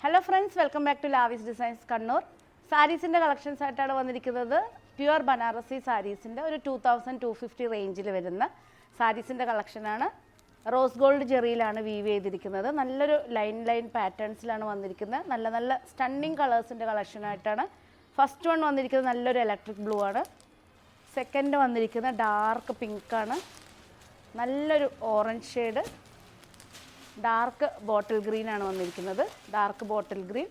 Hello friends, welcome back to Lavish Designs Kannur. Sarees in the collections ആയിട്ടാണ് വന്നിരിക്കുന്നത്. Pure Banarasi സാരീസിൻ്റെ ഒരു 2250 റേഞ്ചിൽ വരുന്ന സാരീസിൻ്റെ കളക്ഷനാണ്. റോസ് ഗോൾഡ് ജെറിയിലാണ് വീവ് ചെയ്തിരിക്കുന്നത്. നല്ലൊരു ലൈൻ പാറ്റേൺസിലാണ് വന്നിരിക്കുന്നത്. നല്ല സ്റ്റണ്ണിങ് കളേഴ്സിൻ്റെ കളക്ഷനായിട്ടാണ്. ഫസ്റ്റ് വൺ വന്നിരിക്കുന്നത് നല്ലൊരു ഇലക്ട്രിക് ബ്ലൂ ആണ്. സെക്കൻഡ് വന്നിരിക്കുന്നത് ഡാർക്ക് പിങ്ക് ആണ്. നല്ലൊരു orange shade, dark bottle green ആണ് വന്നിരിക്കുന്നത്. ഡാർക്ക് ബോട്ടിൽ ഗ്രീൻ,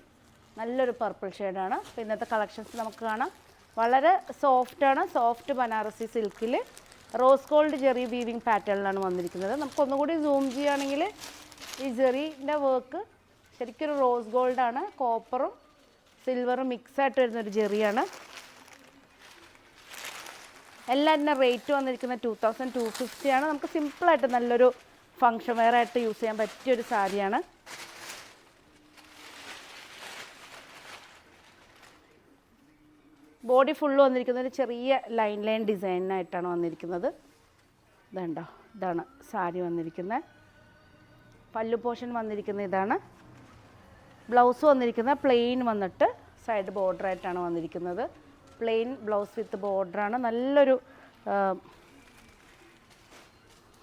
നല്ലൊരു പർപ്പിൾ ഷെയ്ഡാണ്. അപ്പോൾ ഇന്നത്തെ കളക്ഷൻസ് നമുക്ക് കാണാം. വളരെ സോഫ്റ്റാണ്. സോഫ്റ്റ് ബനാറസി സിൽക്കിൽ റോസ് ഗോൾഡ് ജെറി വീവിങ് പാറ്റേണിലാണ് വന്നിരിക്കുന്നത്. നമുക്കൊന്നുകൂടി സൂം ചെയ്യുകയാണെങ്കിൽ ഈ ജെറിൻ്റെ വർക്ക് ശരിക്കൊരു റോസ് ഗോൾഡാണ്. കോപ്പറും സിൽവറും മിക്സായിട്ട് വരുന്നൊരു ജെറിയാണ്. എല്ലാത്തിൻ്റെ റേറ്റ് വന്നിരിക്കുന്നത് 2250 ആണ്. നമുക്ക് സിമ്പിളായിട്ട് നല്ലൊരു ഫങ്ഷൻ വെയർ ആയിട്ട് യൂസ് ചെയ്യാൻ പറ്റിയൊരു സാരിയാണ്. ബോഡി ഫുള്ള് വന്നിരിക്കുന്നത് ഒരു ചെറിയ ലൈൻ ഡിസൈനായിട്ടാണ് വന്നിരിക്കുന്നത്. ഇതുണ്ടോ, ഇതാണ് സാരി വന്നിരിക്കുന്നത്. പല്ലു പോർഷൻ വന്നിരിക്കുന്നത് ഇതാണ്. ബ്ലൗസ് വന്നിരിക്കുന്നത് പ്ലെയിൻ വന്നിട്ട് സൈഡ് ബോർഡറായിട്ടാണ് വന്നിരിക്കുന്നത്. പ്ലെയിൻ ബ്ലൗസ് വിത്ത് ബോർഡറാണ്. നല്ലൊരു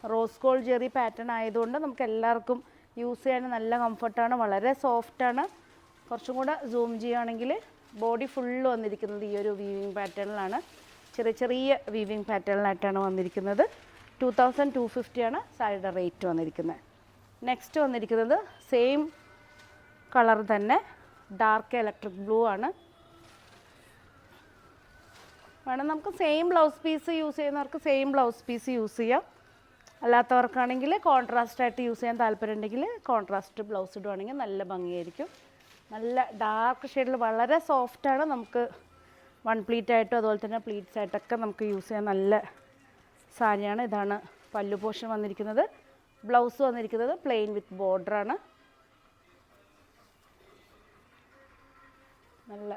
റോസ് ഗോൾഡ് ജെറി പാറ്റേൺ ആയതുകൊണ്ട് നമുക്ക് എല്ലാവർക്കും യൂസ് ചെയ്യാൻ നല്ല കംഫർട്ടാണ്. വളരെ സോഫ്റ്റാണ്. കുറച്ചും കൂടെ സൂം ചെയ്യുകയാണെങ്കിൽ ബോഡി ഫുള്ള് വന്നിരിക്കുന്നത് ഈ ഒരു വീവിങ് പാറ്റേണിലാണ്. ചെറിയ വീവിങ് പാറ്റേണിലായിട്ടാണ് വന്നിരിക്കുന്നത്. 2250 ആണ് സാരിയുടെ റേറ്റ് വന്നിരിക്കുന്നത്. നെക്സ്റ്റ് വന്നിരിക്കുന്നത് സെയിം കളർ തന്നെ ഡാർക്ക് ഇലക്ട്രിക് ബ്ലൂ ആണ്. വേണം നമുക്ക് സെയിം ബ്ലൗസ് പീസ് യൂസ് ചെയ്യുന്നവർക്ക് സെയിം ബ്ലൗസ് പീസ് യൂസ് ചെയ്യാം. അല്ലാത്തവർക്കാണെങ്കിൽ കോൺട്രാസ്റ്റായിട്ട് യൂസ് ചെയ്യാൻ താല്പര്യമുണ്ടെങ്കിൽ കോൺട്രാസ്റ്റ് ബ്ലൗസ് ഇടുവാണെങ്കിൽ നല്ല ഭംഗിയായിരിക്കും. നല്ല ഡാർക്ക് ഷെയ്ഡിൽ വളരെ സോഫ്റ്റാണ്. നമുക്ക് വൺ പ്ലീറ്റായിട്ടും അതുപോലെ തന്നെ പ്ലീറ്റ്സ് ആയിട്ടൊക്കെ നമുക്ക് യൂസ് ചെയ്യാൻ നല്ല സാരിയാണ്. ഇതാണ് പല്ലു പോർഷൻ വന്നിരിക്കുന്നത്. ബ്ലൗസ് വന്നിരിക്കുന്നത് പ്ലെയിൻ വിത്ത് ബോർഡറാണ്. നല്ല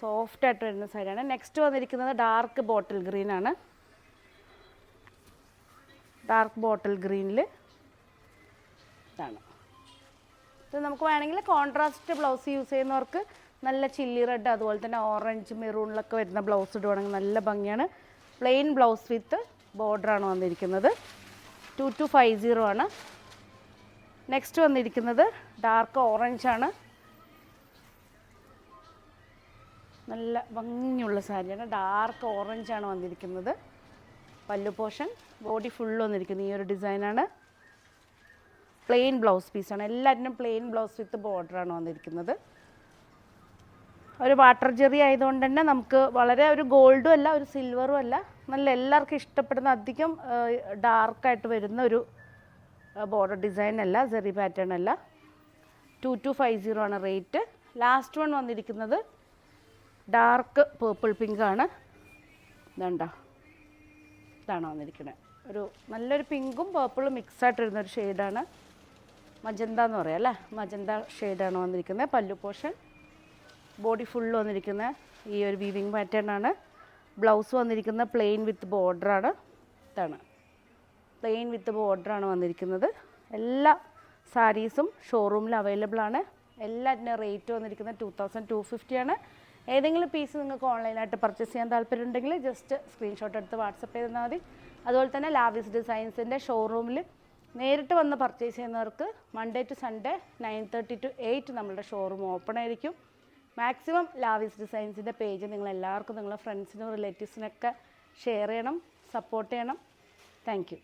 സോഫ്റ്റായിട്ട് വരുന്ന സാരിയാണ്. നെക്സ്റ്റ് വന്നിരിക്കുന്നത് ഡാർക്ക് ബോട്ടിൽ ഗ്രീൻ ആണ്. ഡാർക്ക് ബോട്ടിൽ ഗ്രീനിൽ ഇതാണ്. ഇത് നമുക്ക് വേണമെങ്കിൽ കോൺട്രാസ്റ്റ് ബ്ലൗസ് യൂസ് ചെയ്യുന്നവർക്ക് നല്ല ചില്ലി റെഡ് അതുപോലെ തന്നെ ഓറഞ്ച് മെറൂണിലൊക്കെ വരുന്ന ബ്ലൗസ് ഇടുവാണെങ്കിൽ നല്ല ഭംഗിയാണ്. പ്ലെയിൻ ബ്ലൗസ് വിത്ത് ബോർഡറാണ് വന്നിരിക്കുന്നത്. 2250 ആണ്. നെക്സ്റ്റ് വന്നിരിക്കുന്നത് ഡാർക്ക് ഓറഞ്ച് ആണ്. നല്ല ഭംഗിയുള്ള സാരിയാണ്. ഡാർക്ക് ഓറഞ്ച് ആണ് വന്നിരിക്കുന്നത്. പല്ലു പോർഷൻ ബോഡി ഫുള്ള് വന്നിരിക്കുന്നത് ഈ ഒരു ഡിസൈനാണ്. പ്ലെയിൻ ബ്ലൗസ് പീസാണ്. എല്ലാറ്റിനും പ്ലെയിൻ ബ്ലൗസ് വിത്ത് ബോർഡറാണ് വന്നിരിക്കുന്നത്. ഒരു വാട്ടർ ജെറി ആയതുകൊണ്ട് തന്നെ നമുക്ക് വളരെ ഒരു ഗോൾഡും അല്ല ഒരു സിൽവറും അല്ല, നല്ല എല്ലാവർക്കും ഇഷ്ടപ്പെടുന്ന അധികം ഡാർക്കായിട്ട് വരുന്ന ഒരു ബോർഡർ ഡിസൈൻ അല്ല, ജെറി പാറ്റേൺ അല്ല. 2250 ആണ് റേറ്റ്. ലാസ്റ്റ് വൺ വന്നിരിക്കുന്നത് ഡാർക്ക് പേർപ്പിൾ പിങ്ക് ആണ്. ഇതുണ്ടോ, ഇതാണ് വന്നിരിക്കുന്നത്. ഒരു നല്ലൊരു പിങ്കും പേർപ്പിളും മിക്സായിട്ട് വരുന്നൊരു ഷെയ്ഡാണ്. മജന്ത എന്ന് പറയാം അല്ലേ, മജന്ത ഷെയ്ഡാണ് വന്നിരിക്കുന്നത്. പല്ലു പോർഷൻ ബോഡി ഫുള്ള് വന്നിരിക്കുന്നത് ഈ ഒരു വീവിങ് പാറ്റേൺ ആണ്. ബ്ലൗസ് വന്നിരിക്കുന്നത് പ്ലെയിൻ വിത്ത് ബോർഡറാണ്. ഇതാണ് പ്ലെയിൻ വിത്ത് ബോർഡറാണ് വന്നിരിക്കുന്നത്. എല്ലാ സാരീസും ഷോറൂമിൽ അവൈലബിൾ ആണ്. എല്ലാറ്റിൻ്റെ റേറ്റ് വന്നിരിക്കുന്നത് 2250 ആണ്. ഏതെങ്കിലും പീസ് നിങ്ങൾക്ക് ഓൺലൈനായിട്ട് പർച്ചേസ് ചെയ്യാൻ താല്പര്യമുണ്ടെങ്കിൽ ജസ്റ്റ് സ്ക്രീൻഷോട്ട് എടുത്ത് വാട്സപ്പ് ചെയ്താൽ മതി. അതുപോലെ തന്നെ ലാവിസ് ഡിസൈൻസിൻ്റെ ഷോറൂമിൽ നേരിട്ട് വന്ന് പർച്ചേസ് ചെയ്യുന്നവർക്ക് മൺഡേ ടു സൺഡേ 9:30 to 8 നമ്മളുടെ ഷോറൂം ഓപ്പൺ ആയിരിക്കും. മാക്സിമം ലാവിസ് ഡിസൈൻസിൻ്റെ പേജ് നിങ്ങളെല്ലാവർക്കും നിങ്ങളുടെ ഫ്രണ്ട്സിനും റിലേറ്റീവ്സിനൊക്കെ ഷെയർ ചെയ്യണം, സപ്പോർട്ട് ചെയ്യണം. Thank you.